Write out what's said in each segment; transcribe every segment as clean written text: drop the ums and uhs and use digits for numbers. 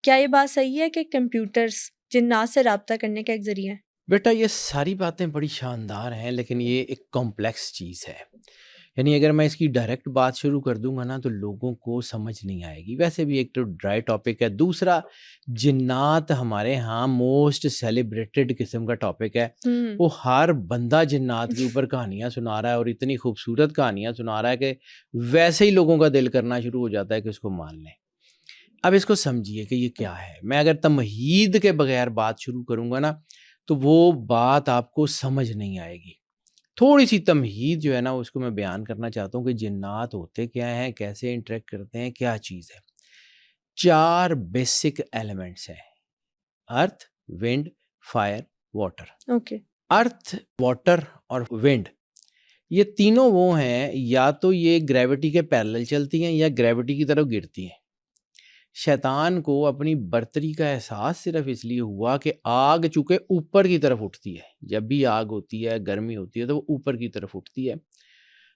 کیا یہ بات صحیح ہے کہ کمپیوٹرز جنات سے رابطہ کرنے کا ایک ذریعہ ہے؟ بیٹا یہ ساری باتیں بڑی شاندار ہیں، لیکن یہ ایک کمپلیکس چیز ہے. یعنی اگر میں اس کی ڈائریکٹ بات شروع کر دوں گا نا تو لوگوں کو سمجھ نہیں آئے گی. ویسے بھی ایک تو ڈرائی ٹاپک ہے، دوسرا جنات ہمارے ہاں موسٹ سیلیبریٹڈ قسم کا ٹاپک ہے. وہ ہر بندہ جنات کے اوپر کہانیاں سنا رہا ہے، اور اتنی خوبصورت کہانیاں سنا رہا ہے کہ ویسے ہی لوگوں کا دل کرنا شروع ہو جاتا ہے کہ اس کو مان لیں. اب اس کو سمجھیے کہ یہ کیا ہے. میں اگر تمہید کے بغیر بات شروع کروں گا نا تو وہ بات آپ کو سمجھ نہیں آئے گی. تھوڑی سی تمہید جو ہے نا اس کو میں بیان کرنا چاہتا ہوں کہ جنات ہوتے کیا ہیں، کیسے انٹریکٹ کرتے ہیں، کیا چیز ہے. 4 بیسک ایلیمنٹس ہیں: ارتھ، ونڈ، فائر، واٹر. اوکے. ارتھ، واٹر اور ونڈ یہ تینوں وہ ہیں، یا تو یہ گریوٹی کے پیرلل چلتی ہیں یا گریوٹی کی طرف گرتی ہیں. شیطان کو اپنی برتری کا احساس صرف اس لیے ہوا کہ آگ چونکہ اوپر کی طرف اٹھتی ہے، جب بھی آگ ہوتی ہے، گرمی ہوتی ہے تو وہ اوپر کی طرف اٹھتی ہے،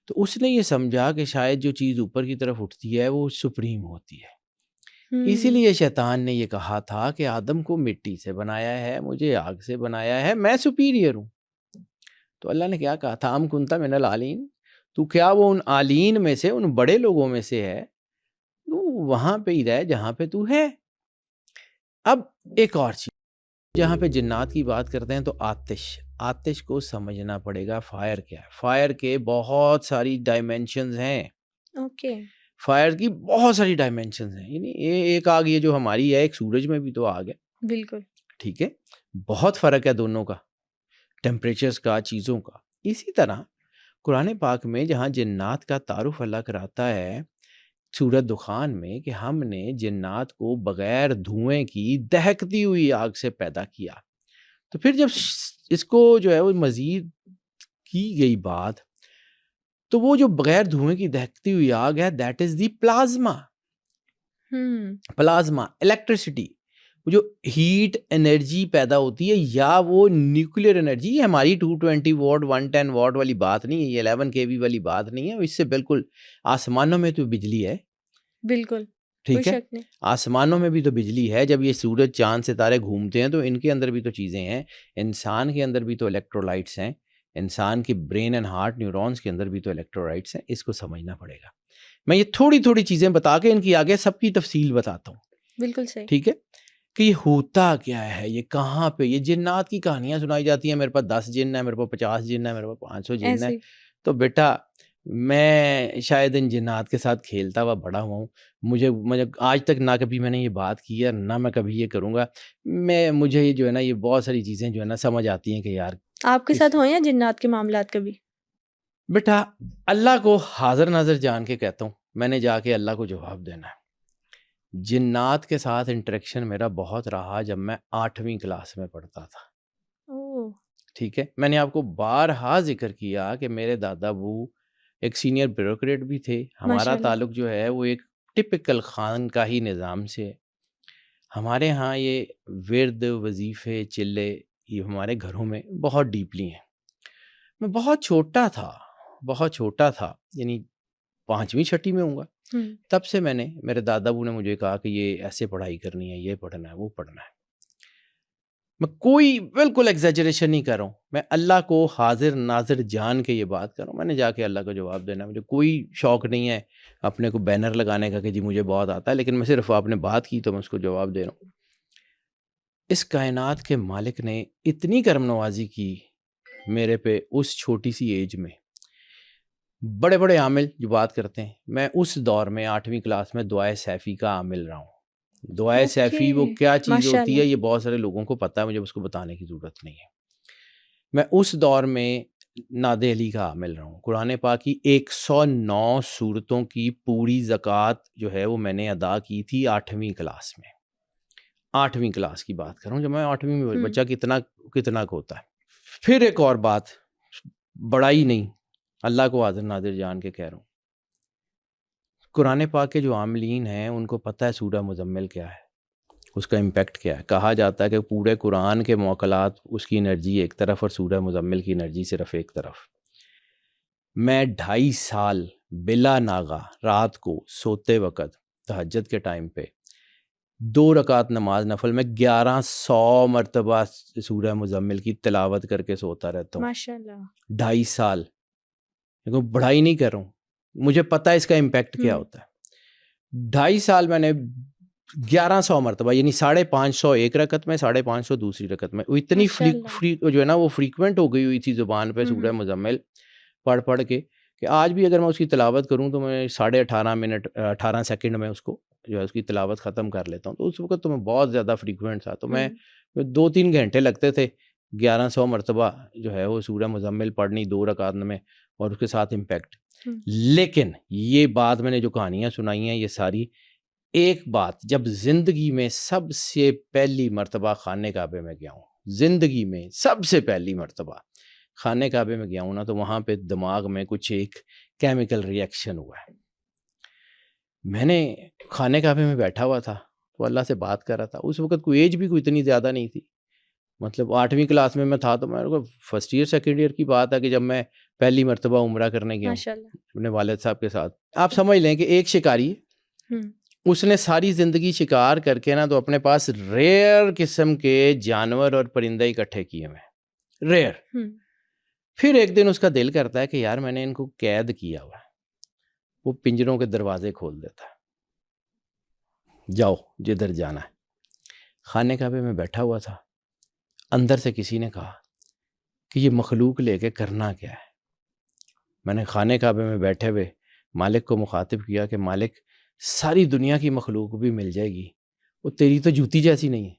تو اس نے یہ سمجھا کہ شاید جو چیز اوپر کی طرف اٹھتی ہے وہ سپریم ہوتی ہے. اسی لیے شیطان نے یہ کہا تھا کہ آدم کو مٹی سے بنایا ہے، مجھے آگ سے بنایا ہے، میں سپیریئر ہوں. تو اللہ نے کیا کہا تھا؟ ام کنتا من العالین، تو کیا وہ ان عالین میں سے، ان بڑے لوگوں میں سے ہے؟ تو وہاں پہ ہی رہ جہاں پہ تو ہے. اب ایک اور چیز، جہاں پہ جنات کی بات کرتے ہیں تو آتش کو سمجھنا پڑے گا. فائر کیا ہے؟ فائر کے بہت ساری ڈائمینشنز ہیں. اوکے. فائر کی بہت ساری ڈائمینشنز ہیں. یعنی ایک آگ یہ جو ہماری ہے، ایک سورج میں بھی تو آگ ہے. بالکل. ٹھیک ہے، بہت فرق ہے دونوں کا، ٹیمپریچرز کا، چیزوں کا. اسی طرح قرآن پاک میں جہاں جنات کا تعارف اللہ کراتا ہے سورۃ دخان میں کہ ہم نے جنات کو بغیر دھوئیں کی دہکتی ہوئی آگ سے پیدا کیا، تو پھر جب اس کو جو ہے وہ مزید کی گئی بات، تو وہ جو بغیر دھوئیں کی دہکتی ہوئی آگ ہے، that is the plasma. Plasma electricity, وہ جو ہیٹ انرجی پیدا ہوتی ہے، یا وہ نیوکلیر انرجی. یہ ہماری 220 واٹ 110 واٹ والی بات نہیں ہے، یہ 11 kV والی بات نہیں ہے. اس سے بالکل آسمانوں میں تو بجلی ہے. بالکل. ٹھیک ہے، آسمانوں میں بھی تو بجلی ہے. جب یہ سورج چاند ستارے گھومتے ہیں تو ان کے اندر بھی تو چیزیں ہیں. انسان کے اندر بھی تو الیکٹرولائٹس ہیں. انسان کی برین اینڈ ہارٹ نیورونز کے اندر بھی تو الیکٹرولائٹس ہیں. اس کو سمجھنا پڑے گا. میں یہ تھوڑی تھوڑی چیزیں بتا کے ان کی آگے سب کی تفصیل بتاتا ہوں. بالکل صحیح. ٹھیک ہے، کہ یہ ہوتا کیا ہے، یہ کہاں پہ. یہ جنات کی کہانیاں سنائی جاتی ہیں، میرے پاس 10 جن ہے، میرے پاس 50 جن ہے، میرے پاس 500 جن ہے. تو بیٹا میں شاید ان جنات کے ساتھ کھیلتا ہوا بڑا ہوا ہوں. مجھے آج تک نہ کبھی میں نے یہ بات کی ہے، نہ میں کبھی یہ کروں گا. مجھے یہ جو ہے نا، یہ بہت ساری چیزیں جو ہے نا سمجھ آتی ہیں کہ یار آپ کے ساتھ ہوئے ہیں جنات کے معاملات کبھی؟ بیٹا اللہ کو حاضر ناظر جان کے کہتا ہوں، میں نے جا کے اللہ کو جواب دینا ہے. جنات کے ساتھ انٹریکشن میرا بہت رہا جب میں 8ویں کلاس میں پڑھتا تھا. ٹھیک ہے، میں نے آپ کو بارہا ذکر کیا کہ میرے دادا ابو ایک سینئر بیوروکریٹ بھی تھے. ہمارا تعلق جو ہے وہ ایک ٹپکل خان کا ہی نظام سے ہے. ہمارے ہاں یہ ورد، وظیفے، چلے یہ ہمارے گھروں میں بہت ڈیپلی ہیں. میں بہت چھوٹا تھا، یعنی 5ویں 6ٹھی میں ہوں گا. تب سے میرے دادا ابو نے مجھے کہا کہ یہ ایسے پڑھائی کرنی ہے، یہ پڑھنا ہے، وہ پڑھنا ہے. میں کوئی بالکل ایگزیجریشن نہیں کر رہا ہوں، میں اللہ کو حاضر ناظر جان کے یہ بات کر رہا ہوں. میں نے جا کے اللہ کو جواب دینا. مجھے کوئی شوق نہیں ہے اپنے کو بینر لگانے کا کہ جی مجھے بہت آتا ہے، لیکن میں صرف آپ نے بات کی تو میں اس کو جواب دے رہا ہوں. اس کائنات کے مالک نے اتنی کرم نوازی کی میرے پہ اس چھوٹی سی ایج میں. بڑے بڑے عامل جو بات کرتے ہیں، میں اس دور میں 8ویں کلاس میں دعائے سیفی کا عامل رہا ہوں. دعائے سیفی وہ کیا چیز ہوتی ہے یہ بہت سارے لوگوں کو پتہ ہے، مجھے اس کو بتانے کی ضرورت نہیں ہے. میں اس دور میں ناد علی کا عامل رہا ہوں. قرآن پاک کی 109 سورتوں کی پوری زکوٰۃ جو ہے وہ میں نے ادا کی تھی 8ویں کلاس میں. 8ویں کلاس کی بات کر رہا ہوں، جب میں 8ویں میں، بچہ کتنا کو ہوتا ہے. پھر ایک اور بات، بڑا ہی نہیں، اللہ کو حاضر ناظر جان کے کہہ رہا ہوں، قرآن پاک کے جو عاملین ہیں ان کو پتہ ہے سورہ مزمل کیا ہے، اس کا امپیکٹ کیا ہے. کہا جاتا ہے کہ پورے قرآن کے موکلات اس کی انرجی ایک طرف اور سورہ مزمل کی انرجی صرف ایک طرف. میں 2.5 سال بلا ناغہ رات کو سوتے وقت تہجد کے ٹائم پہ 2 رکعت نماز نفل میں 1100 مرتبہ سورہ مزمل کی تلاوت کر کے سوتا رہتا ہوں. ماشاءاللہ. 2.5 سال. دیکھو بڑھائی نہیں کر رہا ہوں, مجھے پتہ ہے اس کا امپیکٹ کیا ہوتا ہے. 2.5 سال میں نے 1100 مرتبہ, یعنی 550 ایک رکعت میں, 550 دوسری رکعت میں. وہ اتنی جو ہے نا وہ فریکوینٹ ہو گئی ہوئی تھی زبان پہ سورہ مزمل پڑھ پڑھ کے کہ آج بھی اگر میں اس کی تلاوت کروں تو میں 18.5 منٹ 18 سیکنڈ میں اس کو جو ہے اس کی تلاوت ختم کر لیتا ہوں. تو اس وقت تو میں بہت زیادہ فریکوینٹ تھا, تو میں 2-3 گھنٹے لگتے تھے 1100 مرتبہ جو ہے وہ سورہ مزمل پڑھنی 2 رکعت میں, اور اس کے ساتھ امپیکٹ. لیکن یہ بات میں نے جو کہانیاں سنائی ہیں یہ ساری, ایک بات جب زندگی میں سب سے پہلی مرتبہ خانہ کعبے میں گیا ہوں, زندگی میں سب سے پہلی مرتبہ خانہ کعبے میں گیا ہوں نا, تو وہاں پہ دماغ میں کچھ ایک کیمیکل ریئیکشن ہوا ہے. میں نے خانہ کعبے میں بیٹھا ہوا تھا تو اللہ سے بات کر رہا تھا. اس وقت کوئی ایج بھی کوئی اتنی زیادہ نہیں تھی, مطلب 8ویں کلاس میں تھا. تو میں فرسٹ ایئر سیکنڈ ایئر کی بات ہے کہ جب میں پہلی مرتبہ عمرہ کرنے گیا ہوں اپنے والد صاحب کے ساتھ. آپ سمجھ لیں کہ ایک شکاری اس نے ساری زندگی شکار کر کے نا تو اپنے پاس ریئر قسم کے جانور اور پرندے اکٹھے کیے ہوئے, ریئر. پھر ایک دن اس کا دل کرتا ہے کہ یار میں نے ان کو قید کیا ہوا ہے. وہ پنجروں کے دروازے کھول دیتا ہے, جاؤ جدھر جانا ہے. خانہ کعبے میں بیٹھا ہوا تھا, اندر سے کسی نے کہا کہ یہ مخلوق لے کے کرنا کیا ہے. میں نے خانہ کعبے میں بیٹھے ہوئے مالک کو مخاطب کیا کہ مالک ساری دنیا کی مخلوق بھی مل جائے گی, وہ تیری تو جوتی جیسی نہیں ہے.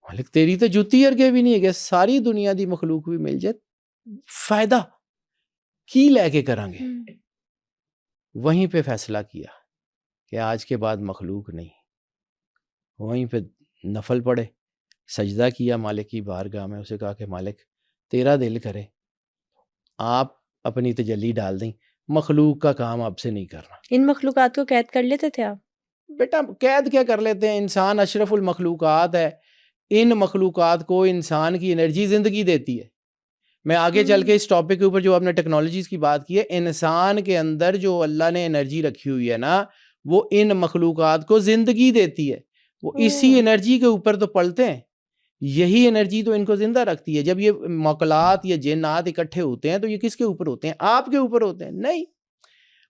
مالک تیری تو جوتی ارگے بھی نہیں ہے کہ ساری دنیا دی مخلوق بھی مل جائے, فائدہ کی لے کے کریں گے. وہیں پہ فیصلہ کیا کہ آج کے بعد مخلوق نہیں. وہیں پہ نفل پڑھے, سجدہ کیا مالک کی بارگاہ میں, اسے کہا کہ مالک تیرا دل کرے آپ اپنی تجلی ڈال دیں, مخلوق کا کام آپ سے نہیں کرنا. ان مخلوقات کو قید کر لیتے تھے آپ؟ بیٹا قید کیا کر لیتے ہیں, انسان اشرف المخلوقات ہے. ان مخلوقات کو انسان کی انرجی زندگی دیتی ہے. میں آگے چل کے اس ٹاپک کے اوپر جو آپ نے ٹیکنالوجیز کی بات کی ہے, انسان کے اندر جو اللہ نے انرجی رکھی ہوئی ہے نا, وہ ان مخلوقات کو زندگی دیتی ہے. وہ اسی انرجی کے اوپر تو پلتے ہیں, یہی انرجی تو ان کو زندہ رکھتی ہے. جب یہ موکلات یا جنات اکٹھے ہوتے ہیں تو یہ کس کے اوپر ہوتے ہیں؟ آپ کے اوپر ہوتے ہیں؟ نہیں,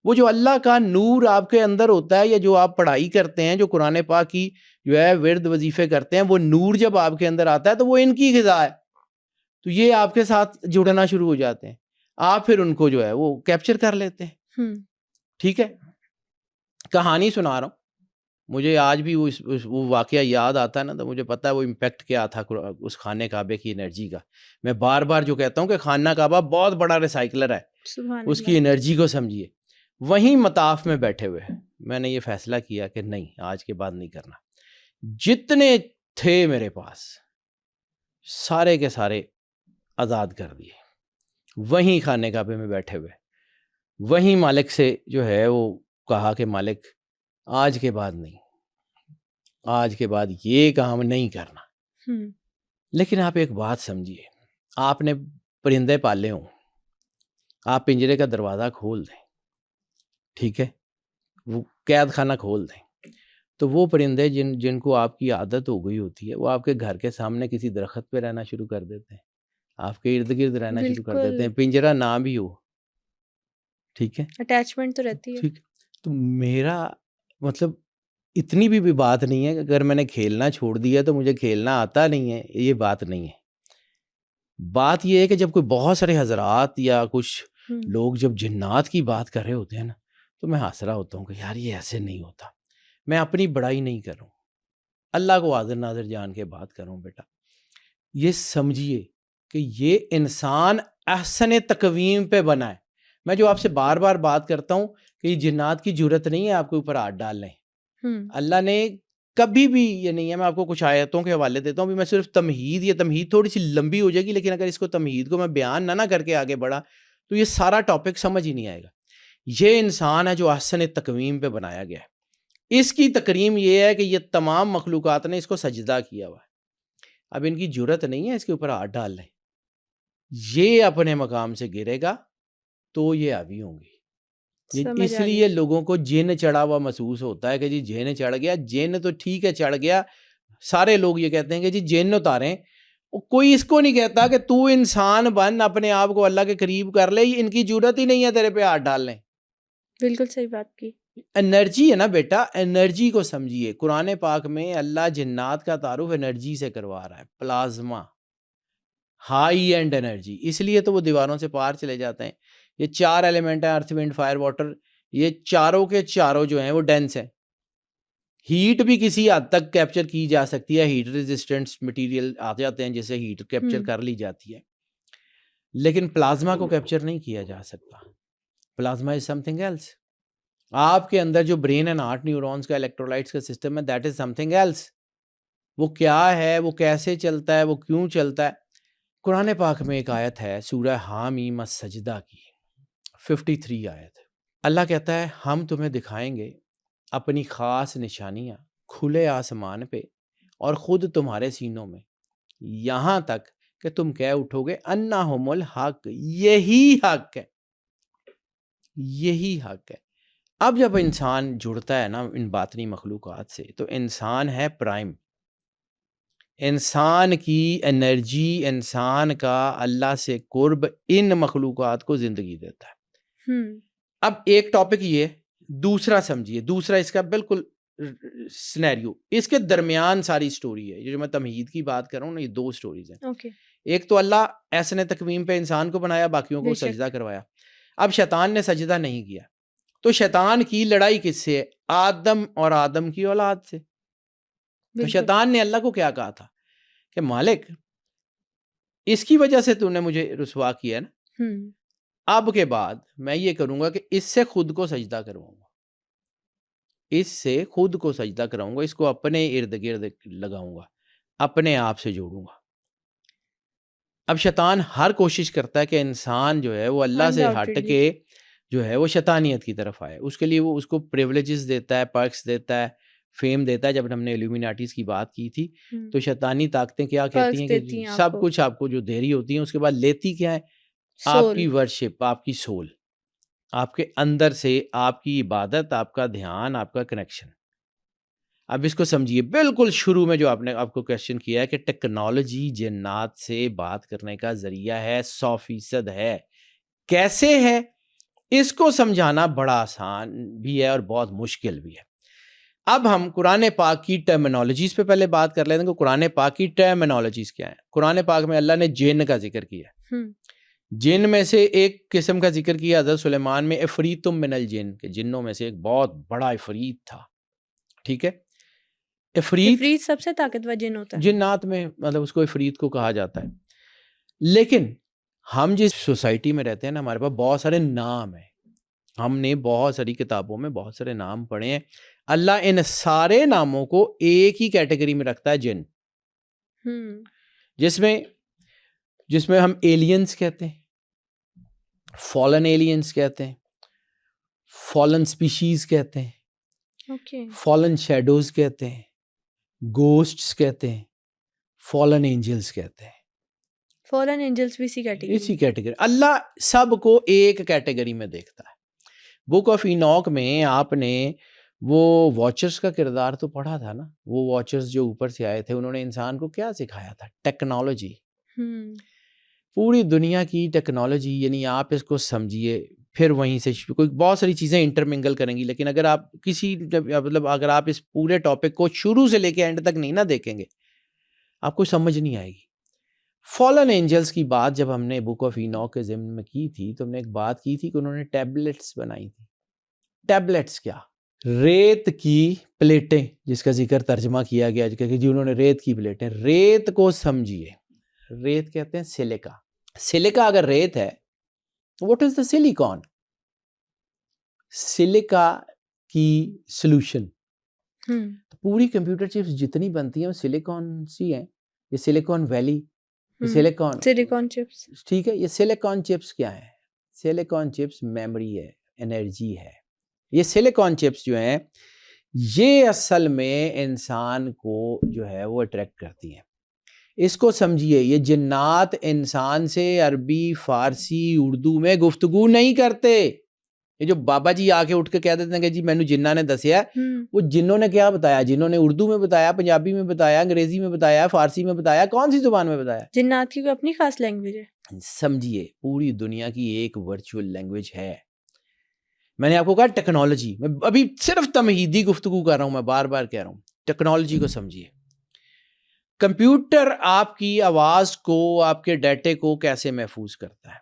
وہ جو اللہ کا نور آپ کے اندر ہوتا ہے, یا جو آپ پڑھائی کرتے ہیں, جو قرآن پاک کی جو ہے ورد وظیفے کرتے ہیں, وہ نور جب آپ کے اندر آتا ہے تو وہ ان کی غذا ہے. تو یہ آپ کے ساتھ جڑنا شروع ہو جاتے ہیں, آپ پھر ان کو جو ہے وہ کیپچر کر لیتے ہیں. ٹھیک ہے, کہانی سنا رہا ہوں, مجھے آج بھی وہ واقعہ یاد آتا ہے نا تو مجھے پتا ہے وہ امپیکٹ کیا تھا اس خانہ کعبے کی انرجی کا. میں بار بار جو کہتا ہوں کہ خانہ کعبہ بہت بڑا ریسائکلر ہے, اس کی انرجی کو سمجھیے. وہیں مطاف میں بیٹھے ہوئے میں نے یہ فیصلہ کیا کہ نہیں, آج کے بعد نہیں کرنا. جتنے تھے میرے پاس سارے کے سارے آزاد کر دیے. وہیں خانہ کعبے میں بیٹھے ہوئے وہیں مالک سے جو ہے وہ کہا کہ مالک آج کے بعد نہیں, آج کے بعد یہ کام نہیں کرنا. لیکن آپ ایک بات سمجھیے, آپ نے پرندے پالے ہوں, آپ پنجرے کا دروازہ کھول دیں, ٹھیک ہے, وہ قید خانہ کھول دیں, تو وہ پرندے جن کو آپ کی عادت ہو گئی ہوتی ہے وہ آپ کے گھر کے سامنے کسی درخت پہ رہنا شروع کر دیتے ہیں, آپ کے ارد گرد رہنا شروع کر دیتے ہیں, پنجرا نہ بھی ہو. ٹھیک ہے, اٹیچمنٹ تو رہتی ہے. ٹھیک, تو میرا مطلب اتنی بھی بات نہیں ہے کہ اگر میں نے کھیلنا چھوڑ دیا تو مجھے کھیلنا آتا نہیں ہے, یہ بات نہیں ہے. بات یہ ہے کہ جب کوئی بہت سارے حضرات یا کچھ لوگ جب جنات کی بات کر رہے ہوتے ہیں نا, تو میں ہنس رہا ہوتا ہوں کہ یار یہ ایسے نہیں ہوتا. میں اپنی بڑائی نہیں کر رہا ہوں, اللہ کو حاضر ناظر جان کے بات کر رہا ہوں. بیٹا یہ سمجھیے کہ یہ انسان احسن تقویم پہ بنا ہے. میں جو آپ سے بار بار بات کرتا ہوں کہ یہ جنات کی جرت نہیں ہے آپ کے اوپر ہاتھ ڈال لیں. اللہ نے کبھی بھی یہ نہیں ہے. میں آپ کو کچھ آیتوں کے حوالے دیتا ہوں, بھی میں صرف تمہید, یہ تمہید تھوڑی سی لمبی ہو جائے گی, لیکن اگر اس کو تمہید کو میں بیان نہ کر کے آگے بڑھا تو یہ سارا ٹاپک سمجھ ہی نہیں آئے گا. یہ انسان ہے جو احسن تقویم پہ بنایا گیا ہے. اس کی تکریم یہ ہے کہ یہ تمام مخلوقات نے اس کو سجدہ کیا ہوا ہے. اب ان کی جرت نہیں ہے اس کے اوپر ہاتھ ڈال لیں. یہ اپنے مقام سے گرے گا تو یہ حاوی ہوں گی, سمجھ اس آ رہی لیے ہے. لوگوں کو جن چڑھا ہوا محسوس ہوتا ہے کہ جی جن چڑھ گیا. جن تو ٹھیک ہے چڑھ گیا, سارے لوگ یہ کہتے ہیں کہ جی جن اتاریں, کوئی اس کو نہیں کہتا کہ تو انسان بن, اپنے آپ کو اللہ کے قریب کر لے. ان کی ضرورت ہی نہیں ہے تیرے پہ ہاتھ ڈالنے. بالکل صحیح بات کی. انرجی ہے نا بیٹا, انرجی کو سمجھیے. قرآن پاک میں اللہ جنات کا تعارف انرجی سے کروا رہا ہے. Plasma, high and energy. اس لیے تو وہ دیواروں سے پار چلے جاتے ہیں. یہ 4 ایلیمنٹ ہیں, ارتھ ونڈ فائر واٹر. یہ چاروں کے چاروں جو ہیں وہ ڈینس ہیں. ہیٹ بھی کسی حد تک کیپچر کی جا سکتی ہے. ہیٹ ریزسٹنٹ مٹیریل آ جاتے ہیں جسے ہیٹ کیپچر کر لی جاتی ہے, لیکن پلازما کو کیپچر نہیں کیا جا سکتا. Plasma is something else. آپ کے اندر جو برین اینڈ ہارٹ نیورونز کا الیکٹرولائٹس کا سسٹم ہے, that is something else. وہ کیا ہے, وہ کیسے چلتا ہے, وہ کیوں چلتا ہے. قرآن پاک میں ایک آیت ہے سورہ حامیم السجدہ کی 53 آیت. اللہ کہتا ہے ہم تمہیں دکھائیں گے اپنی خاص نشانیاں کھلے آسمان پہ اور خود تمہارے سینوں میں, یہاں تک کہ تم کہہ اٹھو گے انہم الحق, یہی حق ہے, یہی حق ہے. اب جب انسان جڑتا ہے نا ان باطنی مخلوقات سے, تو انسان ہے پرائم. انسان کی انرجی, انسان کا اللہ سے قرب ان مخلوقات کو زندگی دیتا ہے. اب ایک ٹاپک یہ, دوسرا سمجھیے, دوسرا اس کا بالکل سینیریو, اس کے درمیان ساری سٹوری ہے. جو میں تمہید کی بات کر رہا ہوں نا, یہ 2 سٹوریز ہیں. ایک تو اللہ احسن تقویم پہ انسان کو بنایا, باقیوں کو سجدہ کروایا. اب شیطان نے سجدہ نہیں کیا, تو شیطان کی لڑائی کس سے ہے؟ آدم اور آدم کی اولاد سے. تو شیطان نے اللہ کو کیا کہا تھا کہ مالک اس کی وجہ سے تو نے مجھے رسوا کیا ہے نا, اب کے بعد میں یہ کروں گا کہ اس سے خود کو سجدہ کرواؤں گا, اس سے خود کو سجدہ کراؤں گا, اس کو اپنے ارد گرد لگاؤں گا, اپنے آپ سے جوڑوں گا. اب شیطان ہر کوشش کرتا ہے کہ انسان جو ہے وہ اللہ سے ہٹ کے جو ہے وہ شیطانیت کی طرف آئے. اس کے لیے وہ اس کو پریولیجز دیتا ہے, پرکس دیتا ہے, فیم دیتا ہے. جب ہم نے ایلومیناٹیز کی بات کی تھی تو شیطانی طاقتیں کیا کہتی ہیں کہ سب کچھ آپ کو جو دے رہی ہوتی ہیں, اس کے بعد لیتی کیا ہے؟ آپ کی ورشپ, آپ کی سول, آپ کے اندر سے آپ کی عبادت, آپ کا دھیان, آپ کا کنیکشن. اب اس کو سمجھیے, بالکل شروع میں جو آپ کو کویسچن کیا ہے کہ ٹیکنالوجی جنات سے بات کرنے کا ذریعہ ہے, 100% ہے. کیسے ہے اس کو سمجھانا بڑا آسان بھی ہے اور بہت مشکل بھی ہے. اب ہم قرآن پاک کی ٹرمینالوجیز پہ پہلے بات کر لیتے ہیں کہ قرآن پاک کی ٹرمینالوجیز کیا ہیں. قرآن پاک میں اللہ نے جن کا ذکر کیا ہے. جن میں سے ایک قسم کا ذکر کیا حضرت سلیمان میں, افریتم من الجن, کہ جنوں میں سے ایک بہت بڑا افریت تھا. ٹھیک ہے, افریت سب سے طاقتور جن ہوتا ہے جنات میں, مطلب اس کو افریت کو کہا جاتا ہے. لیکن ہم جس سوسائٹی میں رہتے ہیں نا, ہمارے پاس بہت سارے نام ہیں, ہم نے بہت ساری کتابوں میں بہت سارے نام پڑھے ہیں. اللہ ان سارے ناموں کو ایک ہی کیٹیگری میں رکھتا ہے, جن, جس میں ہم ایلینز کہتے ہیں, فالن ایلینز کہتے ہیں, فالن سپیشیز کہتے ہیں, فالن شیڈوز کہتے ہیں, گوسٹس کہتے ہیں, فالن اینجلز کہتے ہیں. فالن اینجلز بھی اسی کیٹیگری. اللہ سب کو ایک کیٹیگری میں دیکھتا ہے. بک آف اینوک میں آپ نے وہ واچرز کا کردار تو پڑھا تھا نا. وہ واچرز جو اوپر سے آئے تھے, انہوں نے انسان کو کیا سکھایا تھا؟ ٹیکنالوجی. پوری دنیا کی ٹیکنالوجی, یعنی آپ اس کو سمجھیے, پھر وہیں سے کوئی بہت ساری چیزیں انٹرمنگل کریں گی, لیکن اگر آپ اگر آپ اس پورے ٹاپک کو شروع سے لے کے اینڈ تک نہیں نہ دیکھیں گے, آپ کو سمجھ نہیں آئے گی. فالن اینجلز کی بات جب ہم نے بک آف اینوک کے ضمن میں کی تھی, تو ہم نے ایک بات کی تھی کہ انہوں نے ٹیبلٹس بنائی تھی. ٹیبلٹس کیا؟ ریت کی پلیٹیں, جس کا ذکر ترجمہ کیا گیا کہ جی انہوں نے ریت کی پلیٹیں. ریت کو سمجھیے, ریت کہتے ہیں سلیکا. سلیکا اگر ریت ہے, what is the silicone? Silica کی سولوشن. پوری کمپیوٹر چپس جتنی بنتی ہیں وہ سلیکون سی ہیں. یہ سلیکون ویلی, سلیکون چپس, ٹھیک ہے. یہ سلیکون چپس کیا ہے؟ سلیکون چپس میموری ہے, انرجی ہے. یہ سلیکون چپس جو ہیں, یہ اصل میں انسان کو جو ہے وہ اٹریکٹ کرتی ہیں. اس کو سمجھیے, یہ جنات انسان سے عربی, فارسی, اردو میں گفتگو نہیں کرتے. یہ جو بابا جی آ کے اٹھ کے کہہ دیتے ہیں کہ جی مینو جنہ نے دسیا ہے، وہ جنوں نے کیا بتایا؟ جنہوں نے اردو میں بتایا، پنجابی میں بتایا، انگریزی میں بتایا، فارسی میں بتایا، کون سی زبان میں بتایا؟ جنات کی کوئی اپنی خاص لینگویج ہے؟ سمجھیے پوری دنیا کی ایک ورچوئل لینگویج ہے. میں نے آپ کو کہا ٹیکنالوجی، میں ابھی صرف تمہیدی گفتگو کر رہا ہوں، میں بار بار کہہ رہا ہوں ٹیکنالوجی کو سمجھیے. کمپیوٹر آپ کی آواز کو، آپ کے ڈیٹے کو کیسے محفوظ کرتا ہے؟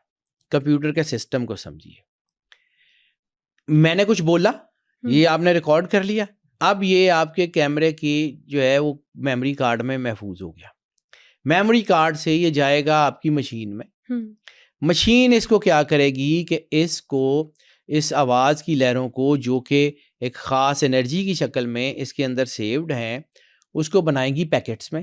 کمپیوٹر کے سسٹم کو سمجھیے. میں نے کچھ بولا، یہ آپ نے ریکارڈ کر لیا، اب یہ آپ کے کیمرے کی جو ہے وہ میموری کارڈ میں محفوظ ہو گیا. میموری کارڈ سے یہ جائے گا آپ کی مشین میں. مشین اس کو کیا کرے گی کہ اس آواز کی لہروں کو، جو کہ ایک خاص انرجی کی شکل میں اس کے اندر سیوڈ ہیں، اس کو بنائے گی پیکٹس میں،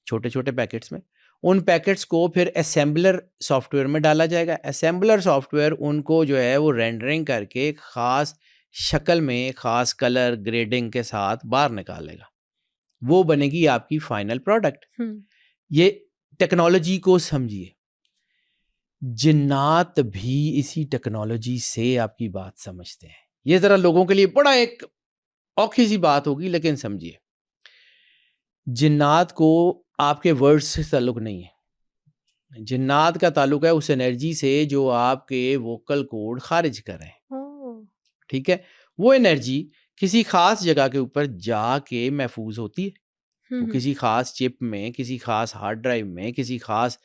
چھوٹے چھوٹے پیکٹس میں. ان پیکٹس کو پھر اسمبلر سافٹ ویئر میں ڈالا جائے گا. اسمبلر سافٹ ویئر ان کو جو ہے وہ رینڈرنگ کر کے ایک خاص شکل میں، خاص کلر گریڈنگ کے ساتھ باہر نکالے گا. وہ بنے گی آپ کی فائنل پروڈکٹ. یہ ٹیکنالوجی کو سمجھیے. جنات بھی اسی ٹیکنالوجی سے آپ کی بات سمجھتے ہیں. یہ ذرا لوگوں کے لیے بڑا ایک اوکھی سی بات ہوگی، لیکن سمجھیے جنات کو آپ کے ورڈز سے تعلق نہیں ہے. جنات کا تعلق ہے اس انرجی سے جو آپ کے ووکل کوڈ خارج کر رہے ہیں. ٹھیک ہے، وہ انرجی کسی خاص جگہ کے اوپر جا کے محفوظ ہوتی ہے. وہ کسی خاص چپ میں، کسی خاص ہارڈ ڈرائیو میں، کسی خاص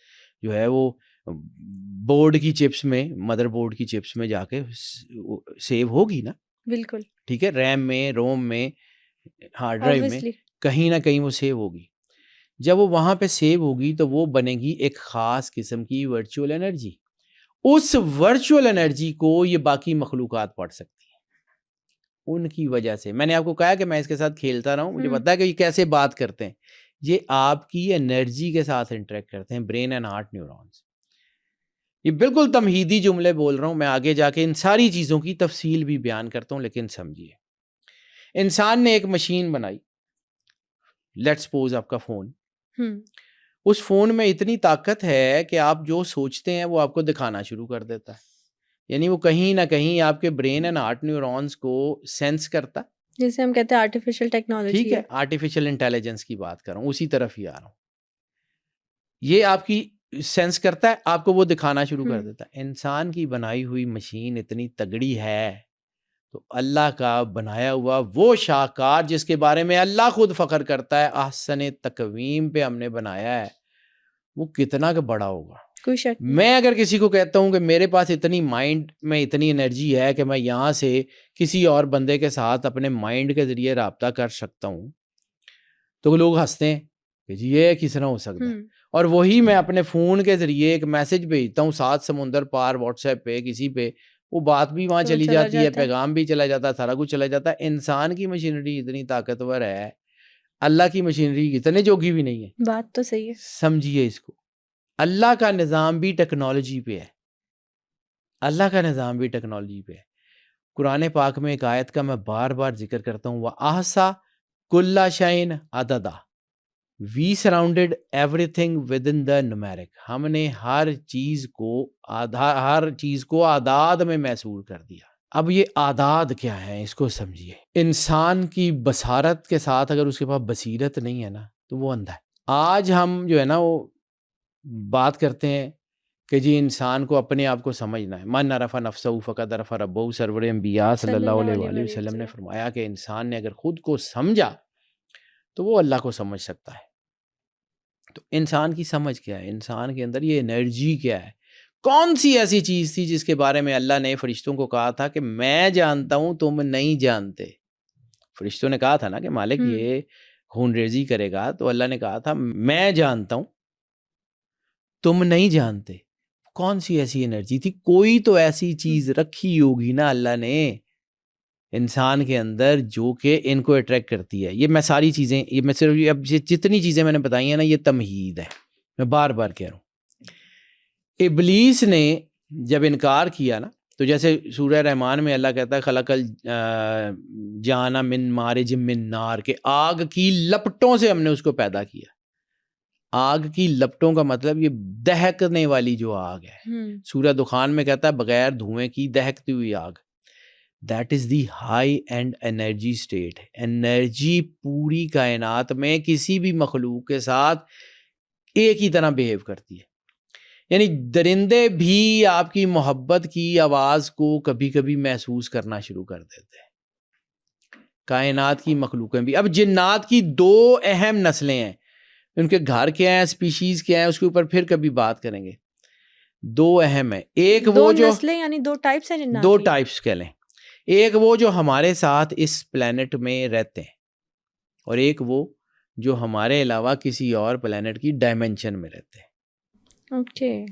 جو ہے وہ بورڈ کی چپس میں، مدر بورڈ کی چپس میں جا کے سیو ہوگی نا. بالکل ٹھیک ہے، ریم میں، روم میں، ہارڈ ڈرائیو میں کہیں نہ کہیں وہ سیو ہوگی. جب وہ وہاں پہ سیو ہوگی تو وہ بنے گی ایک خاص قسم کی ورچوئل انرجی. اس ورچوئل انرجی کو یہ باقی مخلوقات پڑھ سکتی ہیں. ان کی وجہ سے میں نے آپ کو کہا کہ میں اس کے ساتھ کھیلتا رہا ہوں، مجھے پتا ہے کہ یہ کیسے بات کرتے ہیں. یہ آپ کی انرجی کے ساتھ انٹریکٹ کرتے ہیں، برین اینڈ ہارٹ نیورونز. یہ بالکل تمہیدی جملے بول رہا ہوں، میں آگے جا کے ان ساری چیزوں کی تفصیل بھی بیان کرتا ہوں، لیکن سمجھیے انسان نے ایک مشین بنائی، لیٹس سپوز آپ کا فون. اس فون میں اتنی طاقت ہے کہ آپ جو سوچتے ہیں وہ آپ کو دکھانا شروع کر دیتا ہے. یعنی وہ کہیں نہ کہیں آپ کے برین اینڈ ہارٹ نیورونز کو سینس کرتا، جسے ہم کہتے ہیں آرٹیفیشل ٹیکنالوجی. ٹھیک ہے، آرٹیفیشل انٹیلیجنس کی بات کر رہا ہوں، اسی طرف ہی آ رہا ہوں. یہ آپ کی سینس کرتا ہے، آپ کو وہ دکھانا شروع کر دیتا ہے. انسان کی بنائی ہوئی مشین اتنی تگڑی ہے تو اللہ کا بنایا ہوا وہ شاہکار جس کے بارے میں اللہ خود فخر کرتا ہے، احسن تقویم پہ ہم نے بنایا ہے، وہ کتنا کہ بڑا ہوگا. کوئی شک نہیں. میں اگر کسی کو کہتا ہوں کہ میرے پاس اتنی مائنڈ میں اتنی انرجی ہے کہ میں یہاں سے کسی اور بندے کے ساتھ اپنے مائنڈ کے ذریعے رابطہ کر سکتا ہوں، تو لوگ ہنستے ہیں کہ جی یہ کس طرح ہو سکتا ہے. اور وہی میں اپنے فون کے ذریعے ایک میسج بھیجتا ہوں 7 سمندر پار، واٹس ایپ پہ کسی پہ، وہ بات بھی وہاں چلی جاتی ہے، پیغام بھی چلا جاتا ہے، سارا کچھ چلا جاتا ہے. انسان کی مشینری اتنی طاقتور ہے، اللہ کی مشینری اتنے جوگی بھی نہیں ہے. بات تو صحیح ہے. سمجھیے اس کو. اللہ کا نظام بھی ٹیکنالوجی پہ ہے. اللہ کا نظام بھی ٹیکنالوجی پہ ہے. قرآن پاک میں ایک آیت کا میں بار بار ذکر کرتا ہوں، وَأَحْصَىٰ كُلَّ شَيْءٍ عَدَدًا. We surrounded everything within the numeric. ہم نے ہر چیز کو اعداد میں محصور کر دیا. اب یہ اعداد کیا ہے اس کو سمجھیے. انسان کی بصارت کے ساتھ اگر اس کے پاس بصیرت نہیں ہے نا تو وہ اندھا ہے. آج ہم جو ہے نا وہ بات کرتے ہیں کہ جی انسان کو اپنے آپ کو سمجھنا ہے. من عرف نفسہ فقد عرف ربہ. سرور انبیاء صلی اللہ علیہ وآلہ وسلم نے فرمایا کہ انسان نے اگر خود کو سمجھا تو وہ اللہ کو سمجھ سکتا ہے. تو انسان کی سمجھ کیا ہے؟ انسان کے اندر یہ انرجی کیا ہے؟ کون سی ایسی چیز تھی جس کے بارے میں اللہ نے فرشتوں کو کہا تھا کہ میں جانتا ہوں تم نہیں جانتے؟ فرشتوں نے کہا تھا نا کہ مالک یہ خون ریزی کرے گا، تو اللہ نے کہا تھا میں جانتا ہوں تم نہیں جانتے. کون سی ایسی انرجی تھی؟ کوئی تو ایسی چیز رکھی ہوگی نا اللہ نے انسان کے اندر جو کہ ان کو اٹریکٹ کرتی ہے. یہ میں ساری چیزیں، یہ میں صرف اب جتنی چیزیں میں نے بتائی ہیں نا یہ تمہید ہے، میں بار بار کہہ رہا ہوں. ابلیس نے جب انکار کیا نا، تو جیسے سورہ رحمان میں اللہ کہتا ہے خلق الجان من مارج من نار، کہ آگ کی لپٹوں سے ہم نے اس کو پیدا کیا. آگ کی لپٹوں کا مطلب یہ دہکنے والی جو آگ ہے. سورہ دخان میں کہتا ہے بغیر دھوئیں کی دہکتی ہوئی آگ. That is the high and energy state. Energy پوری کائنات میں کسی بھی مخلوق کے ساتھ ایک ہی طرح بیہیو کرتی ہے. یعنی درندے بھی آپ کی محبت کی آواز کو کبھی کبھی محسوس کرنا شروع کر دیتے ہیں. کائنات کی مخلوقیں بھی. اب جنات کی دو اہم نسلیں ہیں, ان کے گھر کیا ہیں, اسپیشیز کیا ہیں, اس کے اوپر پھر کبھی بات کریں گے. دو اہم ہیں. ایک دو وہ جو نسلیں یعنی دو ٹائپس ہیں جنات دو کی. ٹائپس کہہ لیں, ایک وہ جو ہمارے ساتھ اس پلانٹ میں رہتے ہیں, اور ایک وہ جو ہمارے علاوہ کسی اور پلانٹ کی ڈائمینشن میں رہتے ہیں. اوکے.